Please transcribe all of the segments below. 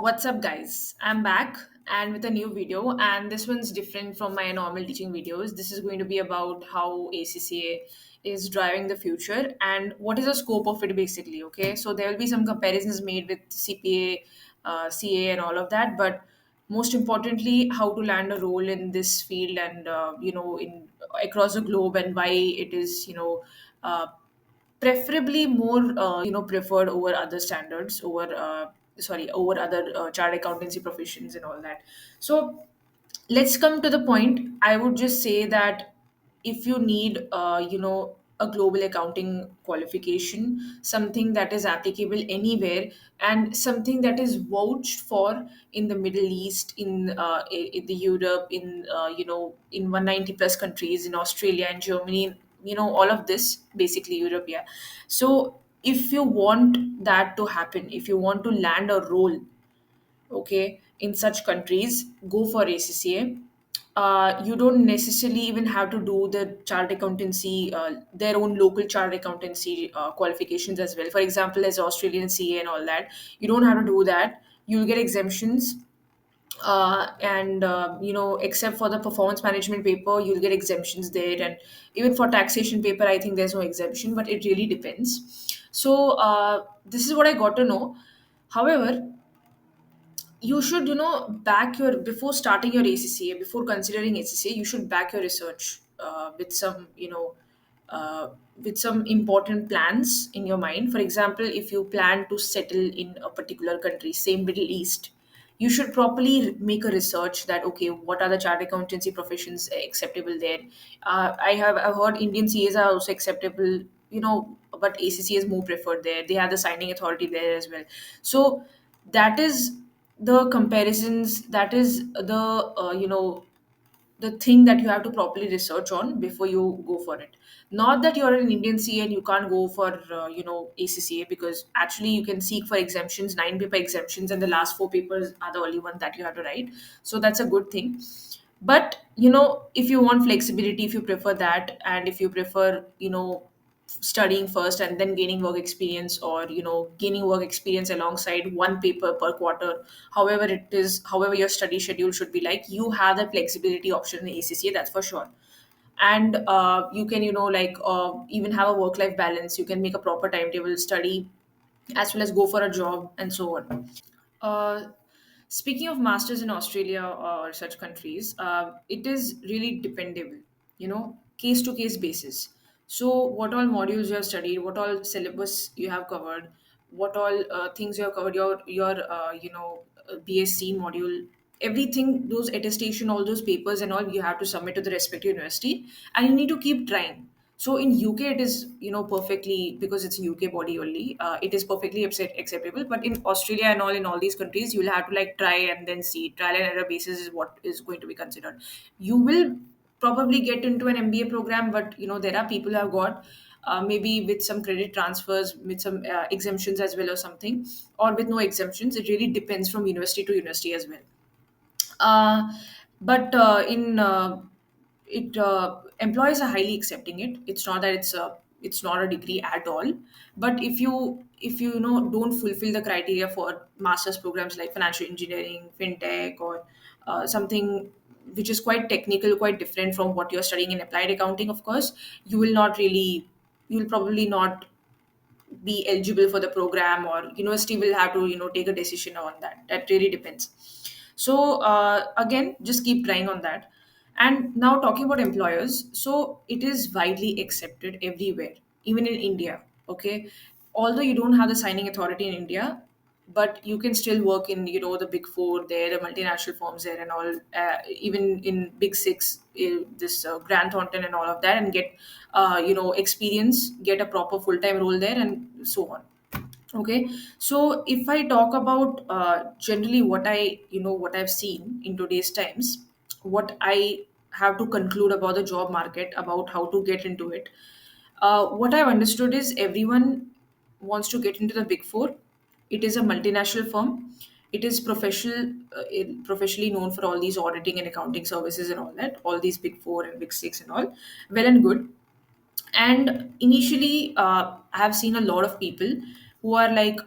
What's up, guys? I'm back and with a new video, and this one's different from my normal teaching videos. This is going to be about how ACCA is driving the future and what is the scope of it basically. Okay, so there will be some comparisons made with CPA, CA, and all of that, but most importantly, how to land a role in this field and in across the globe and why it is uh, preferably more preferred over other standards over other chartered accountancy professions and all that. So let's come to the point. I would just say that if you need a global accounting qualification, something that is applicable anywhere and something that is vouched for in the Middle East, in the Europe, in 190 plus countries, in Australia and Germany, all of this, basically Europe, yeah. So if you want that to happen, if you want to land a role, okay, in such countries, go for ACCA. You don't necessarily even have to do the chartered accountancy, their own local chartered accountancy qualifications as well. For example, as Australian CA and all that, you don't have to do that. You'll get exemptions, and except for the performance management paper, you'll get exemptions there, and even for taxation paper, I think there's no exemption, but it really depends. So this is what I got to know. However, you should back your, before starting your ACCA, before considering ACCA, you should back your research with some with some important plans in your mind. For example, if you plan to settle in a particular country, say Middle East, you should properly make a research that, okay, what are the chartered accountancy professions acceptable there. I've heard Indian CAs are also acceptable, but ACCA is more preferred there. They have the signing authority there as well. So that is the comparisons, that is the thing that you have to properly research on before you go for it. Not that you're an Indian CA and you can't go for ACCA, because actually you can seek for exemptions, 9 paper exemptions, and the last 4 papers are the only one that you have to write. So that's a good thing. But if you want flexibility, if you prefer that, and if you prefer studying first and then gaining work experience, or gaining work experience alongside 1 paper per quarter, however it is, however your study schedule should be, like, you have the flexibility option in ACCA, that's for sure. And you can even have a work life balance. You can make a proper timetable, study as well as go for a job, and so on. uh, Speaking of masters in Australia or such countries, it is really dependable, case to case basis. So, what all modules you have studied, what all syllabus you have covered, what all things you have covered, your BSc module, everything, those attestation, all those papers and all, you have to submit to the respective university, and you need to keep trying. So in UK, it is perfectly, because it's a UK body only. It is perfectly acceptable. But in Australia and all, in all these countries, you'll have to like try and then see. Trial and error basis is what is going to be considered. You will probably get into an MBA program, but there are people who have got maybe with some credit transfers, with some exemptions as well or something, or with no exemptions. It really depends from university to university as well. uh, but in it Employers are highly accepting it. It's not that it's not a degree at all. But if you don't fulfill the criteria for master's programs like financial engineering, fintech, or something which is quite technical, quite different from what you're studying in applied accounting, of course, you will not really, you will probably not be eligible for the program, or university will have to take a decision on that. That really depends. So again, just keep trying on that. And now, talking about employers, so it is widely accepted everywhere, even in India. Okay, although you don't have the signing authority in India, but you can still work in the big four there, the multinational firms there and all, even in big six, this Grant Thornton and all of that, and get experience, get a proper full-time role there, and so on. Okay, so if I talk about generally what I've seen in today's times, what I have to conclude about the job market, about how to get into it. What I've understood is everyone wants to get into the big four. It is a multinational firm. It is professionally known for all these auditing and accounting services and all that, all these big four and big six and all. Well and good. And initially, I have seen a lot of people who are like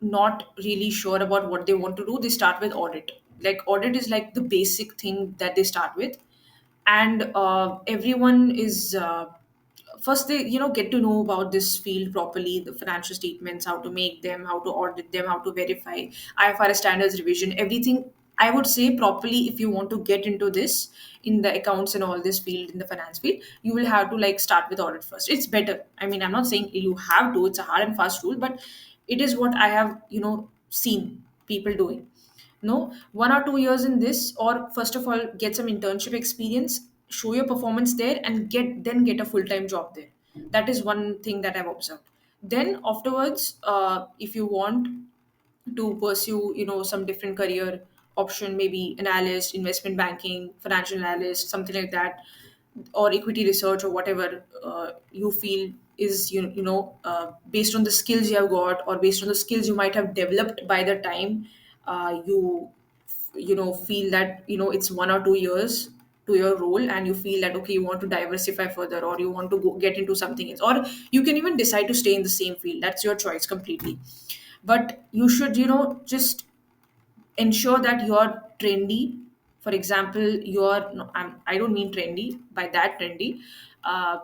not really sure about what they want to do, they start with audit. Like audit is like the basic thing that they start with. And everyone is first they get to know about this field properly, the financial statements, how to make them, how to audit them, how to verify IFRS standards, revision, everything. I would say properly, if you want to get into this in the accounts and all this field, in the finance field, you will have to like start with audit first. It's better. I mean, I'm not saying you have to, it's a hard and fast rule, but it is what I have seen people doing. No, 1 or 2 years in this, or first of all get some internship experience, show your performance there, and get a full-time job there. That is one thing that I've observed. Then afterwards, if you want to pursue some different career option, maybe analyst, investment banking, financial analyst, something like that, or equity research, or whatever you feel is based on the skills you have got, or based on the skills you might have developed by the time you feel that it's 1 or 2 years to your role, and you feel that okay, you want to diversify further, or you want to get into something else, or you can even decide to stay in the same field. That's your choice completely. But you should just ensure that you're trendy. For example, you're no, I don't mean trendy by that trendy. uh,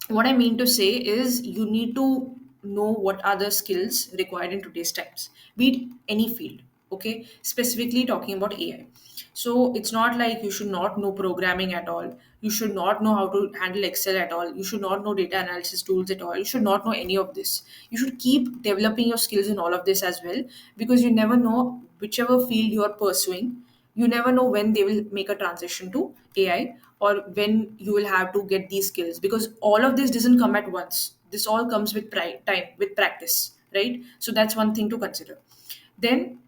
what I mean to say is you need to know what are the skills required in today's times, be it any field. Okay, specifically talking about AI. So it's not like you should not know programming at all. You should not know how to handle Excel at all. You should not know data analysis tools at all. You should not know any of this. You should keep developing your skills in all of this as well, because you never know whichever field you are pursuing, you never know when they will make a transition to AI, or when you will have to get these skills, because all of this doesn't come at once. This all comes with time, with practice, right? So that's one thing to consider. Then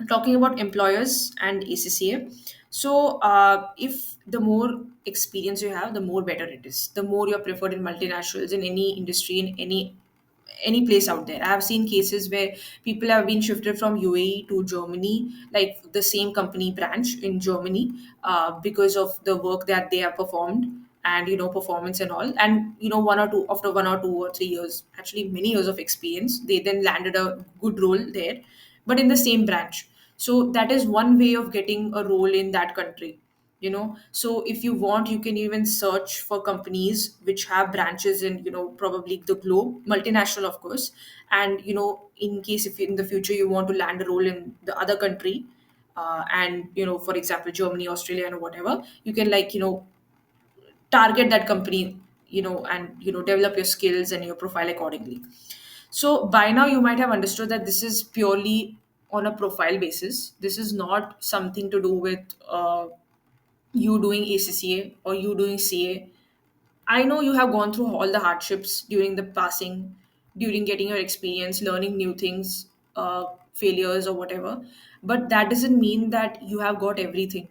talking about employers and ACCA. So, if the more experience you have, the more better it is. The more you're preferred in multinationals, in any industry, in any place out there. I have seen cases where people have been shifted from UAE to Germany, like the same company branch in Germany, because of the work that they have performed, and performance and all. And 1 or 2 3 years, actually many years of experience, they then landed a good role there, but in the same branch. So that is one way of getting a role in that country. So if you want, you can even search for companies which have branches in probably the globe, multinational of course. And in case if in the future you want to land a role in the other country, and for example Germany, Australia, and whatever, you can like target that company, and develop your skills and your profile accordingly. So by now you might have understood that this is purely on a profile basis. This is not something to do with you doing ACCA or you doing CA. I know you have gone through all the hardships during the passing, during getting your experience, learning new things, failures or whatever, but that doesn't mean that you have got everything.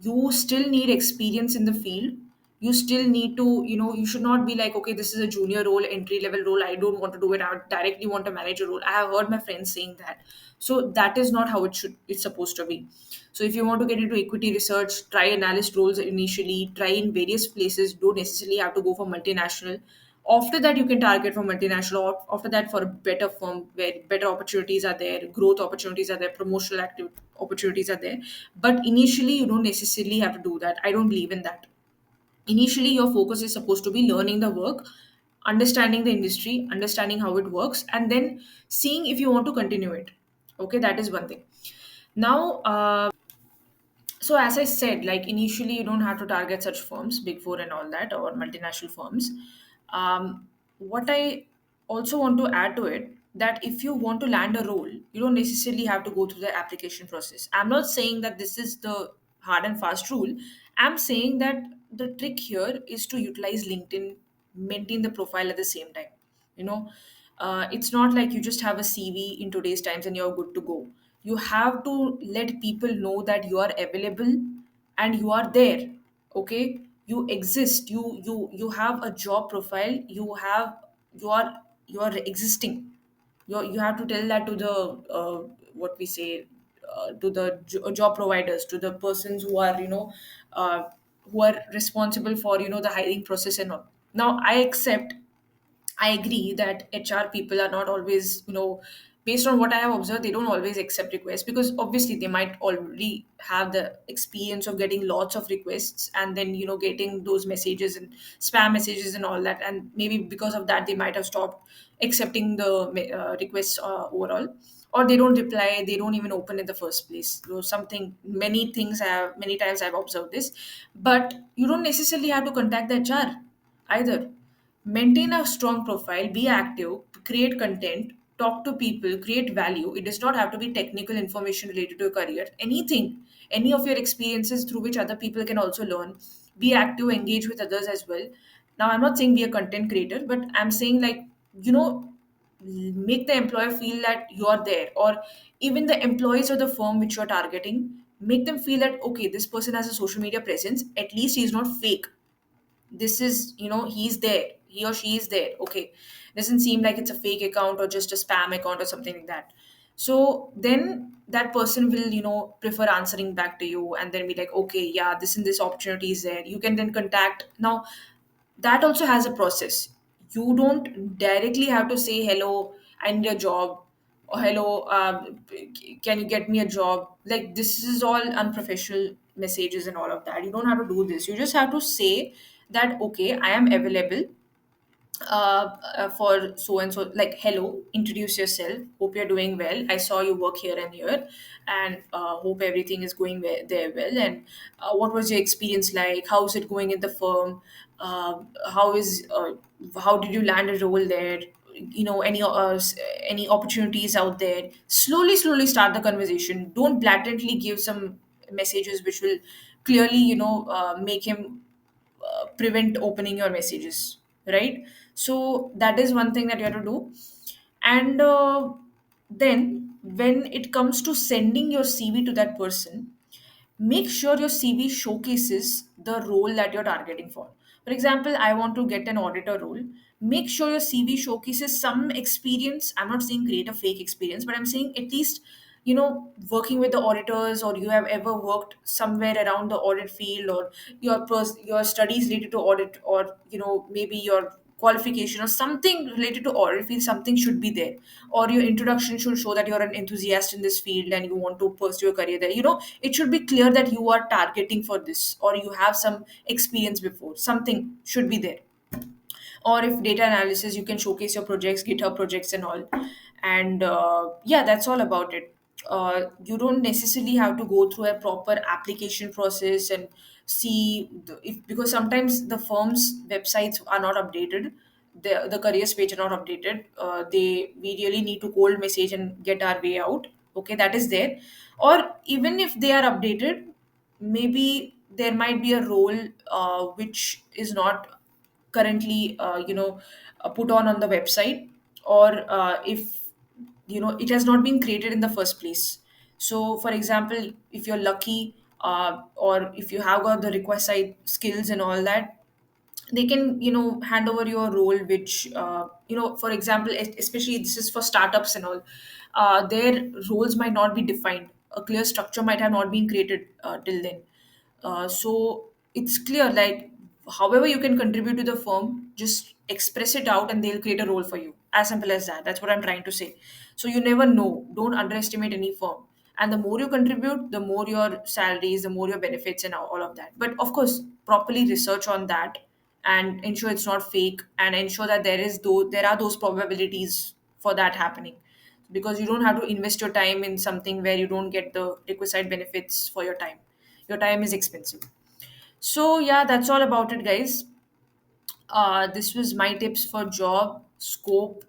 You still need experience in the field. You still need to, you should not be like, okay, this is a junior role, entry level role, I don't want to do it, I directly want a manager role. I have heard my friends saying that. So that is not how it's supposed to be. So if you want to get into equity research, try analyst roles initially, try in various places. Don't necessarily have to go for multinational. After that, you can target for multinational. Or after that, for a better firm where better opportunities are there, growth opportunities are there, promotional active opportunities are there. But initially, you don't necessarily have to do that. I don't believe in that. Initially, your focus is supposed to be learning the work, understanding the industry, understanding how it works, and then seeing if you want to continue it. Okay, that is one thing. Now, so as I said, like initially you don't have to target such firms, big four and all that, or multinational firms. What I also want to add to it, that if you want to land a role, you don't necessarily have to go through the application process. I'm not saying that this is the hard and fast rule. I'm saying that the trick here is to utilize LinkedIn, maintain the profile at the same time. You know, it's not like you just have a CV in today's times and you're good to go. You have to let people know that you are available and you are there. Okay, you exist. You have a job profile. You are existing. You have to tell that to the what we say, to the job providers, to the persons who are uh, who are responsible for the hiring process and all. Now I agree that HR people are not always, based on what I have observed, they don't always accept requests, because obviously they might already have the experience of getting lots of requests, and then getting those messages and spam messages and all that, and maybe because of that they might have stopped accepting the requests overall, or they don't reply, they don't even open in the first place. So something, many times I've observed this. But you don't necessarily have to contact the HR either. Maintain a strong profile, be active, create content, talk to people, create value. It does not have to be technical information related to a career. Anything, any of your experiences through which other people can also learn. Be active, engage with others as well. Now, I'm not saying be a content creator, but I'm saying, like, make the employer feel that you are there, or even the employees of the firm which you're targeting, make them feel that, okay, this person has a social media presence, at least he's not fake. This is, he's there, he or she is there, okay, doesn't seem like it's a fake account or just a spam account or something like that. So then that person will, prefer answering back to you, and then be like, okay, yeah, this and this opportunity is there, you can then contact. Now, that also has a process. You don't directly have to say, hello, I need a job, or hello, can you get me a job. Like, this is all unprofessional messages and all of that. You don't have to do this. You just have to say that, okay, I am available for so and so, like, hello, introduce yourself, hope you're doing well, I saw you work here and here, and hope everything is going there well, and what was your experience like, how's it going in the firm, how is how did you land a role there, any opportunities out there. Slowly start the conversation. Don't blatantly give some messages which will clearly make him prevent opening your messages, right? So that is one thing that you have to do. And then when it comes to sending your CV to that person, make sure your CV showcases the role that you're targeting for. For example, I want to get an auditor role. Make sure your CV showcases some experience. I'm not saying create a fake experience, but I'm saying at least, working with the auditors, or you have ever worked somewhere around the audit field, or your studies related to audit, or maybe your qualification or something related to audit field, something should be there. Or your introduction should show that you're an enthusiast in this field and you want to pursue a career there. It should be clear that you are targeting for this, or you have some experience before. Something should be there. Or if data analysis, you can showcase your projects, GitHub projects and all. And yeah, that's all about it. You don't necessarily have to go through a proper application process and see if, because sometimes the firm's websites are not updated, the careers page are not updated. We really need to cold message and get our way out. Okay, that is there. Or even if they are updated, maybe there might be a role which is not currently put on the website, or if it has not been created in the first place. So for example, if you're lucky, or if you have got the request side skills and all that, they can hand over your role, which for example, especially this is for startups and all, their roles might not be defined, a clear structure might have not been created till then. So it's clear, like, however you can contribute to the firm, just express it out and they'll create a role for you. As simple as that. That's what I'm trying to say. So you never know. Don't underestimate any firm. And the more you contribute, the more your salaries, the more your benefits, and all of that. But of course, properly research on that and ensure it's not fake, and ensure that there are those probabilities for that happening, because you don't have to invest your time in something where you don't get the requisite benefits for your time. Your time is expensive. So yeah, that's all about it, guys. This was my tips for job scope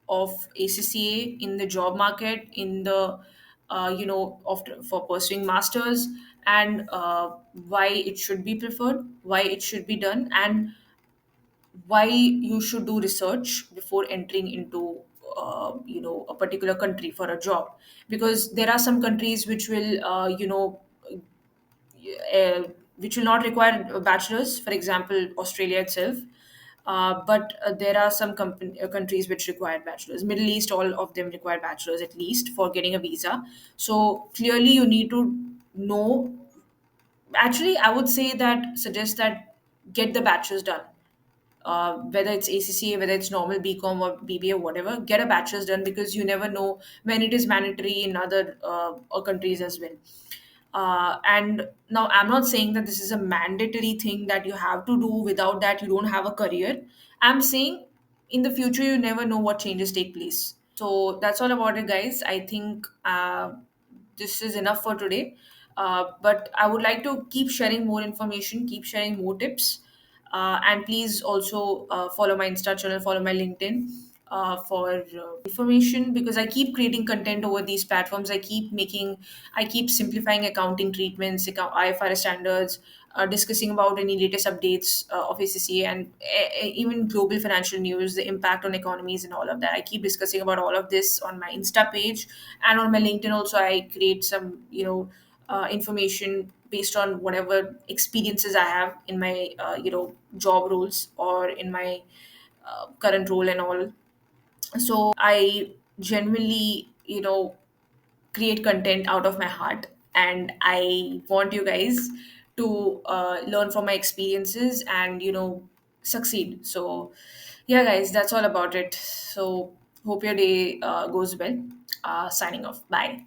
of ACCA in the job market, in the after for pursuing masters, and why it should be preferred, why it should be done, and why you should do research before entering into a particular country for a job. Because there are some countries which will uh, which will not require a bachelor's, for example, Australia itself. But there are some countries which require bachelor's. Middle East, all of them require bachelor's at least for getting a visa. So clearly, you need to know. Actually, I would say that suggest that get the bachelor's done. whether it's ACCA, whether it's normal BCom or BBA, whatever, get a bachelor's done, because you never know when it is mandatory in other countries as well. And now I'm not saying that this is a mandatory thing that you have to do. Without that, you don't have a career. I'm saying in the future, you never know what changes take place. So that's all about it, guys. I think this is enough for today. But I would like to keep sharing more information, keep sharing more tips. And please also follow my Insta channel, follow my LinkedIn for information, because I keep creating content over these platforms. I keep simplifying accounting treatments, IFRS standards, discussing about any latest updates of ACCA, and even global financial news, the impact on economies, and all of that. I keep discussing about all of this on my Insta page, and on my LinkedIn also. I create some, information based on whatever experiences I have in my, job roles, or in my current role and all. So I genuinely, create content out of my heart, and I want you guys to learn from my experiences and, succeed. So yeah, guys, that's all about it. So hope your day goes well. Signing off. Bye.